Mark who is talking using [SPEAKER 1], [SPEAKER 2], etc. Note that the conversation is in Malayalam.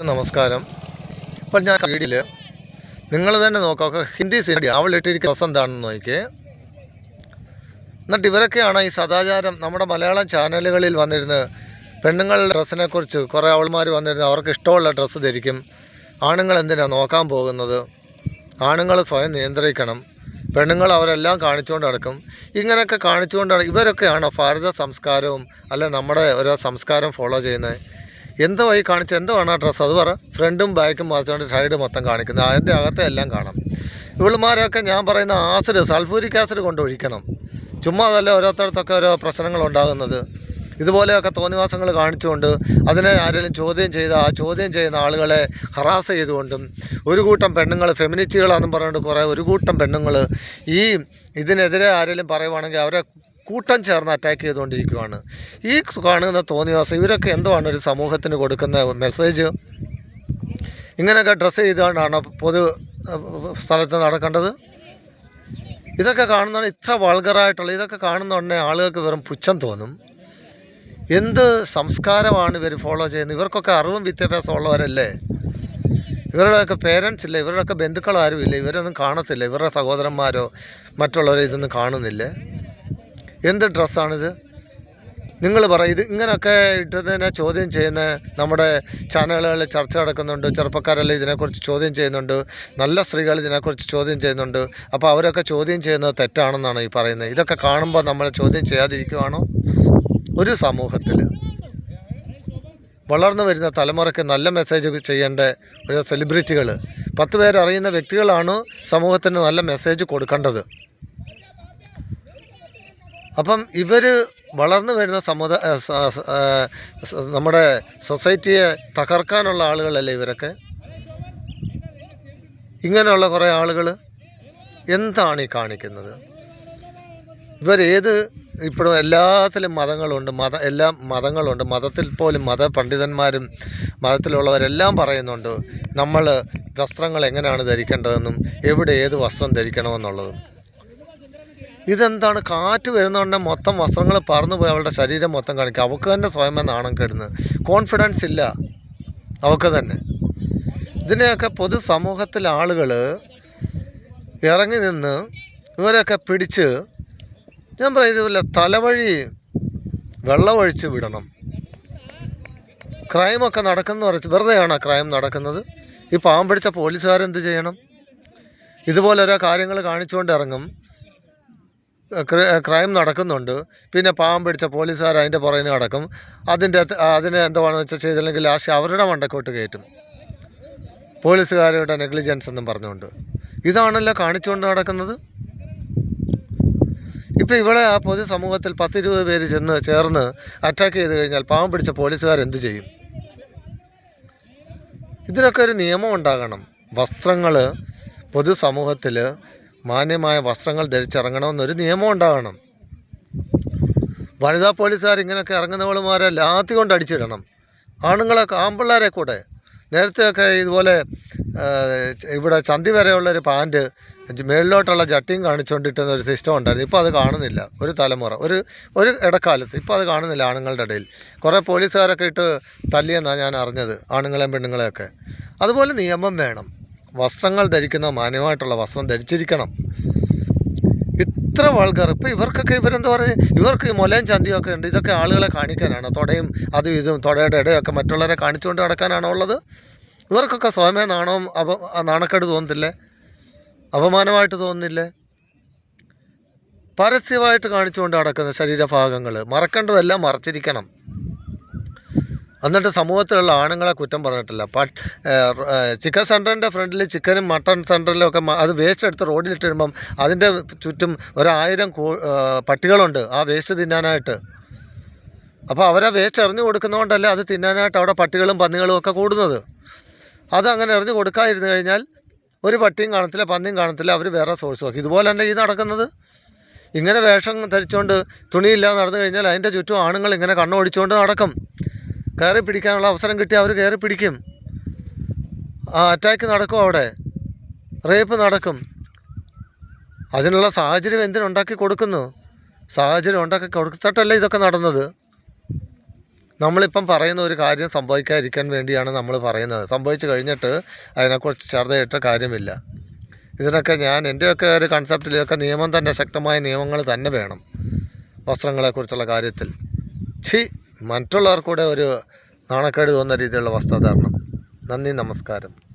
[SPEAKER 1] നമസ്കാരം. ഇപ്പം ഞാൻ വീഡിയോയിൽ നിങ്ങൾ തന്നെ നോക്കാം, ഹിന്ദി സിനിമ അവളിട്ടിരിക്കുന്ന ഡ്രസ് എന്താണെന്ന് നോക്കിയേ. എന്നിട്ട് ഇവരൊക്കെയാണ് ഈ സദാചാരം നമ്മുടെ മലയാളം ചാനലുകളിൽ വന്നിരുന്ന് പെണ്ണുങ്ങളുടെ ഡ്രസ്സിനെ കുറിച്ച് കുറേ അവൾമാർ വന്നിരുന്ന് അവർക്ക് ഇഷ്ടമുള്ള ഡ്രസ്സ് ധരിക്കും. ആണുങ്ങൾ എന്തിനാണ് നോക്കാൻ പോകുന്നത്? ആണുങ്ങൾ സ്വയം നിയന്ത്രിക്കണം, പെണ്ണുങ്ങൾ അവരെല്ലാം കാണിച്ചുകൊണ്ട് നടക്കും. ഇങ്ങനെയൊക്കെ കാണിച്ചുകൊണ്ടാണ് ഇവരൊക്കെയാണ് ഭാരത സംസ്കാരവും അല്ലെ നമ്മുടെ ഓരോ സംസ്കാരം ഫോളോ ചെയ്യുന്നത്. എന്തുവായി കാണിച്ച് എന്തുവാണ് ആ ഡ്രസ്സ്? അത് പറ. ഫ്രണ്ടും ബാക്കും മറിച്ചുകൊണ്ട് സൈഡ് മൊത്തം കാണിക്കുന്നത്, അതിൻ്റെ അകത്തെ എല്ലാം കാണാം. ഇവളുമാരെയൊക്കെ ഞാൻ പറയുന്ന ആസിഡ്, സൾഫൂരിക് ആസിഡ് കൊണ്ട് ഒഴിക്കണം. ചുമ്മാ അതല്ല ഓരോരുത്തർക്കൊക്കെ ഓരോ പ്രശ്നങ്ങളുണ്ടാകുന്നത്. ഇതുപോലെയൊക്കെ തോന്നിവാസങ്ങൾ കാണിച്ചുകൊണ്ട് അതിനെ ആരെങ്കിലും ചോദ്യം ചെയ്ത് ആ ചോദ്യം ചെയ്യുന്ന ആളുകളെ ഹറാസ് ചെയ്തുകൊണ്ടും ഒരു കൂട്ടം പെണ്ണുങ്ങൾ ഫെമിനിസ്റ്റുകളാണെന്നും പറഞ്ഞുകൊണ്ട് കുറേ ഒരു കൂട്ടം പെണ്ണുങ്ങൾ ഇതിനെതിരെ ആരെങ്കിലും പറയുവാണെങ്കിൽ അവരെ കൂട്ടം ചേർന്ന് അറ്റാക്ക് ചെയ്തുകൊണ്ടിരിക്കുകയാണ്. ഈ കാണുന്ന തോന്നിവാസം ഇവരൊക്കെ എന്തുവാണ് ഒരു സമൂഹത്തിന് കൊടുക്കുന്ന മെസ്സേജ്? ഇങ്ങനെയൊക്കെ ഡ്രസ്സ് ചെയ്തുകൊണ്ടാണ് പൊതു സ്ഥലത്ത് നടക്കേണ്ടത്? ഇതൊക്കെ കാണുന്നതാണ് ഇത്ര വൾഗറായിട്ടുള്ള. ഇതൊക്കെ കാണുന്ന ഉടനെ ആളുകൾക്ക് വെറും പുച്ഛം തോന്നും. എന്ത് സംസ്കാരമാണ് ഇവർ ഫോളോ ചെയ്യുന്നത്? ഇവർക്കൊക്കെ അറിവും വിദ്യാഭ്യാസം ഉള്ളവരല്ലേ? ഇവരുടെയൊക്കെ പേരൻസ് ഇല്ല, ഇവരുടെയൊക്കെ ബന്ധുക്കളാരും ഇല്ല, ഇവരൊന്നും കാണത്തില്ല, ഇവരുടെ സഹോദരന്മാരോ മറ്റുള്ളവരോ ഇതൊന്നും കാണുന്നില്ല. എന്ത് ഡ്രസ്സാണിത്? നിങ്ങൾ പറ. ഇത് ഇങ്ങനെയൊക്കെ ഇട്ടതിനെ ചോദ്യം ചെയ്യുന്ന നമ്മുടെ ചാനലുകളിൽ ചർച്ച നടക്കുന്നുണ്ട്. ചെറുപ്പക്കാരെല്ലാം ഇതിനെക്കുറിച്ച് ചോദ്യം ചെയ്യുന്നുണ്ട്, നല്ല സ്ത്രീകൾ ഇതിനെക്കുറിച്ച് ചോദ്യം ചെയ്യുന്നുണ്ട്. അപ്പോൾ അവരൊക്കെ ചോദ്യം ചെയ്യുന്നത് തെറ്റാണെന്നാണ് ഈ പറയുന്നത്. ഇതൊക്കെ കാണുമ്പോൾ നമ്മൾ ചോദ്യം ചെയ്യാതിരിക്കുവാണോ? ഒരു സമൂഹത്തിൽ വളർന്നു വരുന്ന തലമുറയ്ക്ക് നല്ല മെസ്സേജ് ചെയ്യേണ്ട ഒരു സെലിബ്രിറ്റികൾ, 10 പേരറിയുന്ന വ്യക്തികളാണ് സമൂഹത്തിന് നല്ല മെസ്സേജ് കൊടുക്കേണ്ടത്. അപ്പം ഇവർ വളർന്നു വരുന്ന നമ്മുടെ സൊസൈറ്റിയെ തകർക്കാനുള്ള ആളുകളല്ലേ ഇവരൊക്കെ? ഇങ്ങനെയുള്ള കുറേ ആളുകൾ എന്താണ് ഈ കാണിക്കുന്നത്? ഇപ്പോഴും എല്ലാത്തിലും മതങ്ങളുണ്ട്, എല്ലാ മതങ്ങളുണ്ട്. മതത്തിൽ പോലും മതപണ്ഡിതന്മാരും മതത്തിലുള്ളവരെല്ലാം പറയുന്നുണ്ട് നമ്മൾ വസ്ത്രങ്ങൾ എങ്ങനെയാണ് ധരിക്കേണ്ടതെന്നും എവിടെ ഏത് വസ്ത്രം ധരിക്കണമെന്നുള്ളതും. ഇതെന്താണ്? കാറ്റ് വരുന്നതുകൊണ്ട് മൊത്തം വസ്ത്രങ്ങൾ പറന്നു പോയി അവളുടെ ശരീരം മൊത്തം കാണിക്കുക. അവൾക്ക് തന്നെ സ്വയമേ നാണം കെടുന്നു, കോൺഫിഡൻസ് ഇല്ല അവൾക്ക് തന്നെ. ഇതിനെയൊക്കെ പൊതുസമൂഹത്തിലെ ആളുകൾ ഇറങ്ങി നിന്ന് ഇവരൊക്കെ പിടിച്ച്, ഞാൻ പറയുന്നില്ല, തലവഴി വെള്ളമൊഴിച്ച് വിടണം. ക്രൈമൊക്കെ നടക്കുന്നു പറഞ്ഞ് വെറുതെയാണ് ക്രൈം നടക്കുന്നത്? ഈ പാവം പിടിച്ച പോലീസുകാരെന്ത് ചെയ്യണം? ഇതുപോലെ ഓരോ കാര്യങ്ങൾ കാണിച്ചുകൊണ്ട് ഇറങ്ങും, ക്രൈം നടക്കുന്നുണ്ട്, പിന്നെ പാവം പിടിച്ച പോലീസുകാർ അതിൻ്റെ പുറകിന് നടക്കും. അതിന് എന്താണെന്ന് വെച്ചാൽ ചെയ്തില്ലെങ്കിൽ ലാസ്റ്റ് അവരുടെ മണ്ടക്കോട്ട് കയറ്റും, പോലീസുകാരുടെ നെഗ്ലിജൻസ് എന്നും പറഞ്ഞുകൊണ്ട്. ഇതാണല്ലോ കാണിച്ചുകൊണ്ട് നടക്കുന്നത്. ഇപ്പോൾ ഇവിടെ ആ പൊതുസമൂഹത്തിൽ 10-20 പേര് ചേർന്ന് അറ്റാക്ക് ചെയ്ത് കഴിഞ്ഞാൽ പാവം പിടിച്ച പോലീസുകാരെന്ത് ചെയ്യും? ഇതിനൊക്കെ ഒരു നിയമം ഉണ്ടാകണം. വസ്ത്രങ്ങൾ പൊതുസമൂഹത്തിൽ മാന്യമായ വസ്ത്രങ്ങൾ ധരിച്ചിറങ്ങണമെന്നൊരു നിയമം ഉണ്ടാകണം. വനിതാ പോലീസുകാർ ഇങ്ങനെയൊക്കെ ഇറങ്ങുന്നവളുമാരെ ലാത്തി കൊണ്ട് അടിച്ചിടണം. ആണുങ്ങളൊക്കെ ആൺപിള്ളേരെ കൂടെ. നേരത്തെയൊക്കെ ഇതുപോലെ ഇവിടെ ചന്തി വരെയുള്ളൊരു പാൻറ്റ് മേളിലോട്ടുള്ള ജട്ടിയും കാണിച്ചുകൊണ്ടിട്ടുന്ന ഒരു സിസ്റ്റം ഉണ്ടായിരുന്നു. ഇപ്പോൾ അത് കാണുന്നില്ല. ഒരു തലമുറ ഒരു ഇടക്കാലത്ത് ഇപ്പോൾ അത് കാണുന്നില്ല ആണുങ്ങളുടെ ഇടയിൽ. കുറേ പോലീസുകാരൊക്കെ ഇട്ട് തല്ലിയെന്നാണ് ഞാൻ അറിഞ്ഞത്, ആണുങ്ങളെയും പെണ്ണുങ്ങളെയൊക്കെ. അതുപോലെ നിയമം വേണം. വസ്ത്രങ്ങൾ ധരിക്കുന്ന മാന്യമായിട്ടുള്ള വസ്ത്രം ധരിച്ചിരിക്കണം. ഇത്ര വൾഗർ. ഇപ്പോൾ ഇവർക്കൊക്കെ ഇവരെന്താ പറയുക, ഇവർക്ക് മുലയും ചന്തിയും ഒക്കെ ഉണ്ട്. ഇതൊക്കെ ആളുകളെ കാണിക്കാനാണ്? തുടയും അതും ഇതും തുടയുടെ ഇടയൊക്കെ മറ്റുള്ളവരെ കാണിച്ചുകൊണ്ട് നടക്കാനാണോ ഉള്ളത്? ഇവർക്കൊക്കെ സ്വയമേ നാണക്കേട് തോന്നുന്നില്ലേ? അപമാനമായിട്ട് തോന്നുന്നില്ലേ? പരസ്യമായിട്ട് കാണിച്ചുകൊണ്ട് നടക്കുന്ന ശരീരഭാഗങ്ങൾ മറക്കേണ്ടതെല്ലാം മറച്ചിരിക്കണം. എന്നിട്ട് സമൂഹത്തിലുള്ള ആണുങ്ങളെ കുറ്റം പറഞ്ഞിട്ടില്ല. ചിക്കൻ സെൻറ്ററിൻ്റെ ഫ്രണ്ടിൽ ചിക്കനും മട്ടൺ സെൻറ്ററിലും ഒക്കെ അത് വേസ്റ്റ് എടുത്ത് റോഡിലിട്ട് ഇടുമ്പം അതിൻ്റെ ചുറ്റും 1000 പട്ടികളുണ്ട് ആ വേസ്റ്റ് തിന്നാനായിട്ട്. അപ്പോൾ അവരെ വേസ്റ്റ് എറിഞ്ഞു കൊടുക്കുന്നതുകൊണ്ടല്ലേ അത് തിന്നാനായിട്ട് അവിടെ പട്ടികളും പന്നികളും ഒക്കെ കൂടുന്നത്. അതങ്ങനെ എറിഞ്ഞു കൊടുക്കാതിരുന്നു കഴിഞ്ഞാൽ ഒരു പട്ടിയും കാണത്തില്ല, പന്നിയും കാണത്തില്ല, അവർ വേറെ സോഴ്സ് നോക്കി. ഇതുപോലെ തന്നെ ഈ നടക്കുന്നത്. ഇങ്ങനെ വേഷം ധരിച്ചുകൊണ്ട് തുണിയില്ലാതെ നടന്നു കഴിഞ്ഞാൽ അതിൻ്റെ ചുറ്റും ആണുങ്ങൾ ഇങ്ങനെ കണ്ണോടിച്ചുകൊണ്ട് നടക്കും. കയറി പിടിക്കാനുള്ള അവസരം കിട്ടി അവർ കയറി പിടിക്കും. അറ്റാക്ക് നടക്കും, അവിടെ റേപ്പ് നടക്കും. അതിനുള്ള സാഹചര്യം എന്തിനുണ്ടാക്കി കൊടുക്കുന്നു? സാഹചര്യം ഉണ്ടാക്കി കൊടുത്തിട്ടല്ലേ ഇതൊക്കെ നടന്നത്? നമ്മളിപ്പം പറയുന്ന ഒരു കാര്യം സംഭവിക്കാതിരിക്കാൻ വേണ്ടിയാണ് നമ്മൾ പറയുന്നത്. സംഭവിച്ചു കഴിഞ്ഞിട്ട് അതിനെക്കുറിച്ച് ചർച്ചയിട്ട കാര്യമില്ല. ഇതിനൊക്കെ എൻ്റെയൊക്കെ ഒരു കൺസെപ്റ്റിലൊക്കെ നിയമം തന്നെ, ശക്തമായ നിയമങ്ങൾ തന്നെ വേണം വസ്ത്രങ്ങളെക്കുറിച്ചുള്ള കാര്യത്തിൽ. മറ്റുള്ളവർക്കൂടെ ഒരു നാണക്കേട് തോന്നുന്ന രീതിയിലുള്ള വസ്ത്രധാരണം. നന്ദി, നമസ്കാരം.